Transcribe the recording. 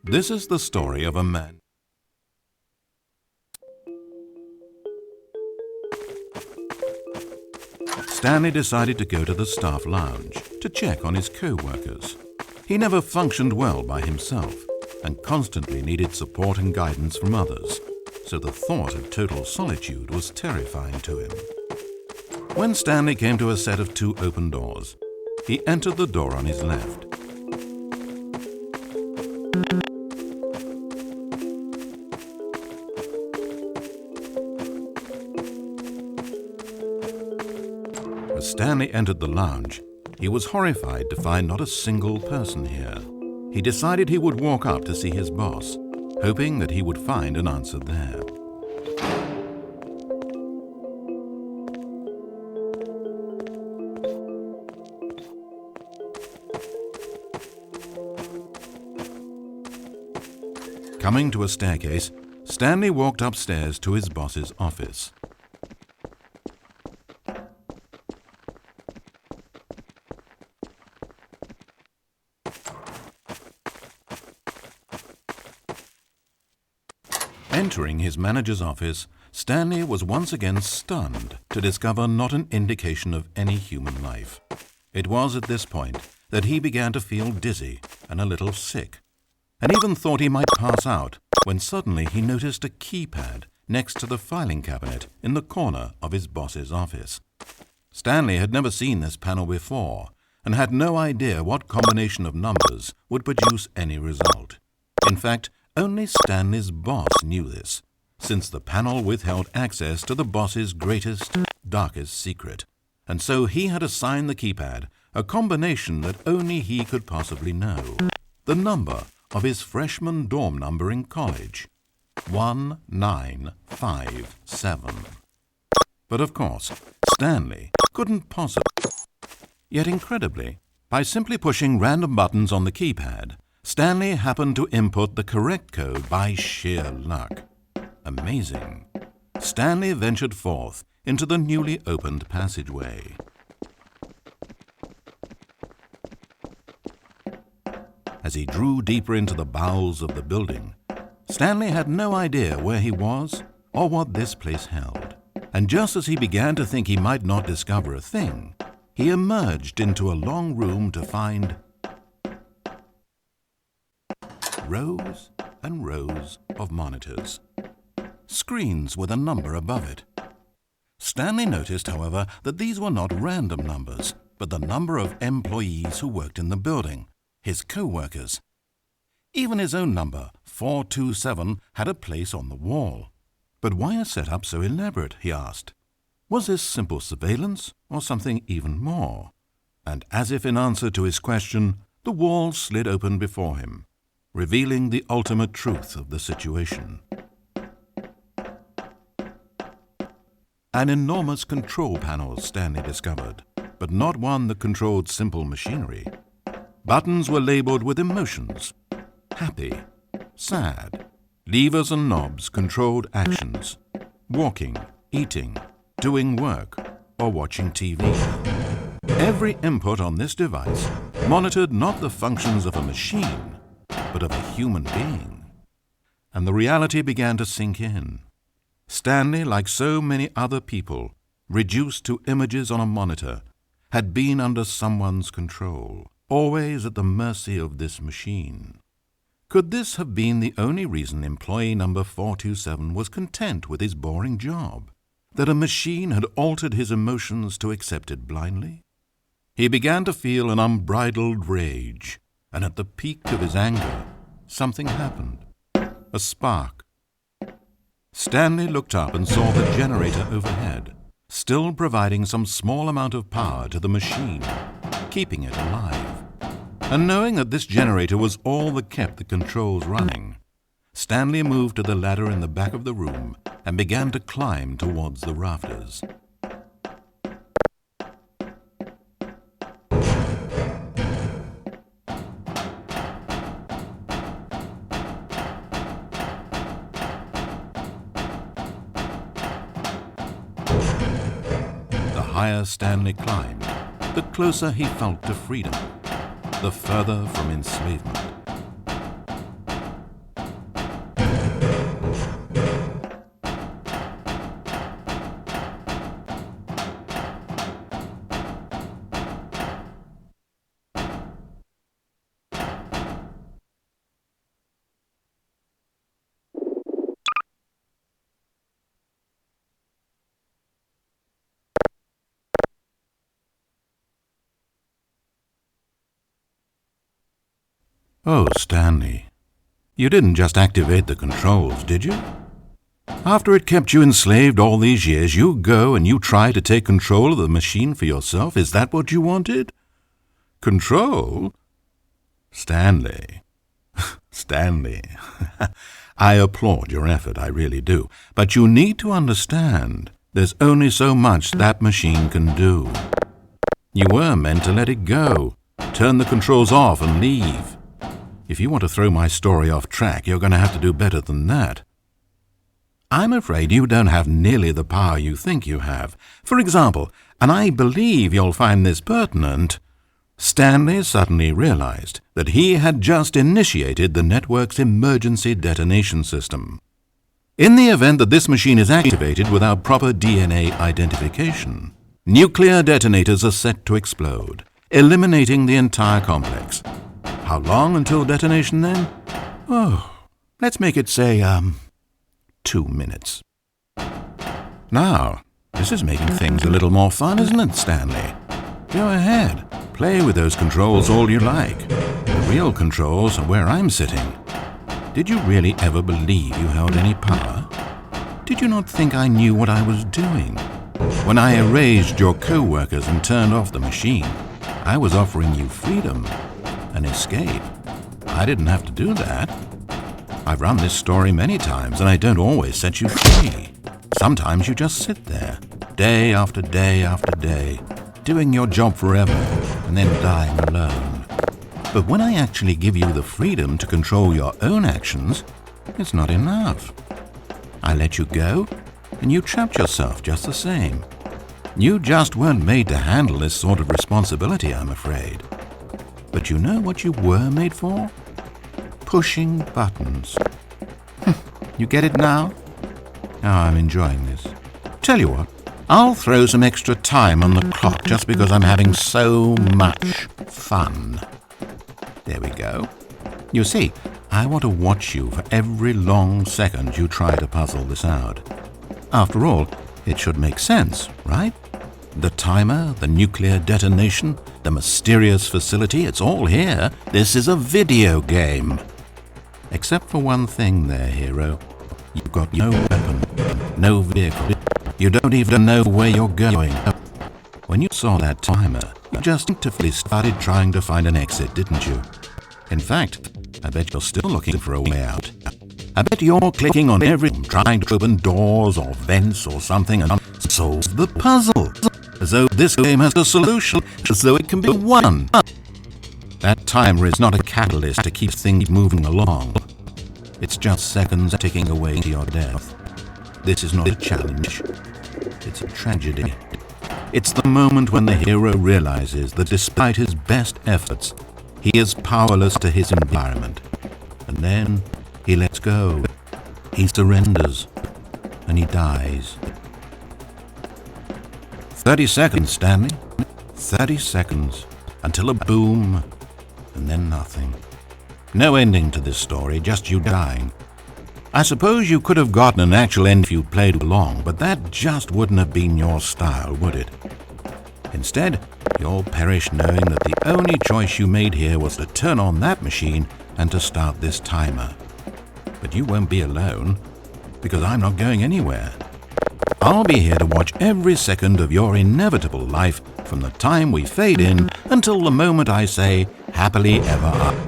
This is the story of a man. Stanley decided to go to the staff lounge to check on his co-workers. He never functioned well by himself and constantly needed support and guidance from others, so the thought of total solitude was terrifying to him. When Stanley came to a set of 2 open doors, he entered the door on his left. As Stanley entered the lounge, he was horrified to find not a single person here. He decided he would walk up to see his boss, hoping that he would find an answer there. Coming to a staircase, Stanley walked upstairs to his boss's office. Entering his manager's office, Stanley was once again stunned to discover not an indication of any human life. It was at this point that he began to feel dizzy and a little sick, and even thought he might pass out when suddenly he noticed a keypad next to the filing cabinet in the corner of his boss's office. Stanley had never seen this panel before and had no idea what combination of numbers would produce any result. In fact, only Stanley's boss knew this, since the panel withheld access to the boss's greatest, darkest secret, and so he had assigned the keypad a combination that only he could possibly know: the number of his freshman dorm number in college, 1957. But of course, Stanley couldn't possibly. Yet incredibly, by simply pushing random buttons on the keypad, Stanley happened to input the correct code by sheer luck. Amazing. Stanley ventured forth into the newly opened passageway. As he drew deeper into the bowels of the building, Stanley had no idea where he was or what this place held. And just as he began to think he might not discover a thing, he emerged into a long room to find rows and rows of monitors, screens with a number above it. Stanley noticed, however, that these were not random numbers, but the number of employees who worked in the building, his co-workers. Even his own number, 427, had a place on the wall. But why a setup so elaborate, he asked. Was this simple surveillance or something even more? And as if in answer to his question, the wall slid open before him, revealing the ultimate truth of the situation. An enormous control panel, Stanley discovered, but not one that controlled simple machinery. Buttons were labeled with emotions: happy, sad. Levers and knobs controlled actions: walking, eating, doing work, or watching TV. Every input on this device monitored not the functions of a machine, but of a human being. And the reality began to sink in. Stanley, like so many other people, reduced to images on a monitor, had been under someone's control, always at the mercy of this machine. Could this have been the only reason employee number 427 was content with his boring job? That a machine had altered his emotions to accept it blindly? He began to feel an unbridled rage, and at the peak of his anger, something happened. A spark. Stanley looked up and saw the generator overhead, still providing some small amount of power to the machine, keeping it alive. And knowing that this generator was all that kept the controls running, Stanley moved to the ladder in the back of the room and began to climb towards the rafters. The higher Stanley climbed, the closer he felt to freedom, the further from enslavement. Oh, Stanley, you didn't just activate the controls, did you? After it kept you enslaved all these years, you go and you try to take control of the machine for yourself? Is that what you wanted? Control? Stanley. Stanley. I applaud your effort, I really do. But you need to understand, there's only so much that machine can do. You were meant to let it go, turn the controls off and leave. If you want to throw my story off track, you're going to have to do better than that. I'm afraid you don't have nearly the power you think you have. For example, and I believe you'll find this pertinent, Stanley suddenly realized that he had just initiated the network's emergency detonation system. In the event that this machine is activated without proper DNA identification, nuclear detonators are set to explode, eliminating the entire complex. How long until detonation then? Oh, let's make it, say, 2 minutes. Now, this is making things a little more fun, isn't it, Stanley? Go ahead, play with those controls all you like. The real controls are where I'm sitting. Did you really ever believe you held any power? Did you not think I knew what I was doing? When I erased your co-workers and turned off the machine, I was offering you freedom, an escape. I didn't have to do that. I've run this story many times, and I don't always set you free. Sometimes you just sit there, day after day after day, doing your job forever, and then dying alone. But when I actually give you the freedom to control your own actions, it's not enough. I let you go, and you trapped yourself just the same. You just weren't made to handle this sort of responsibility, I'm afraid. But you know what you were made for? Pushing buttons. You get it now? Oh, I'm enjoying this. Tell you what, I'll throw some extra time on the clock just because I'm having so much fun. There we go. You see, I want to watch you for every long second you try to puzzle this out. After all, it should make sense, right? The timer, the nuclear detonation, the mysterious facility, it's all here. This is a video game. Except for one thing there, hero. You've got no weapon, no vehicle. You don't even know where you're going. When you saw that timer, you just instinctively started trying to find an exit, didn't you? In fact, I bet you're still looking for a way out. I bet you're clicking on everything, trying to open doors or vents or something and solve the puzzle. As though this game has a solution, as though it can be won. That timer is not a catalyst to keep things moving along. It's just seconds ticking away to your death. This is not a challenge. It's a tragedy. It's the moment when the hero realizes that despite his best efforts, he is powerless to his environment. And then he lets go. He surrenders. And he dies. 30 seconds, Stanley. 30 seconds. Until a boom, and then nothing. No ending to this story, just you dying. I suppose you could have gotten an actual end if you played along, but that just wouldn't have been your style, would it? Instead, you'll perish knowing that the only choice you made here was to turn on that machine and to start this timer. But you won't be alone, because I'm not going anywhere. I'll be here to watch every second of your inevitable life from the time we fade in until the moment I say, happily ever after.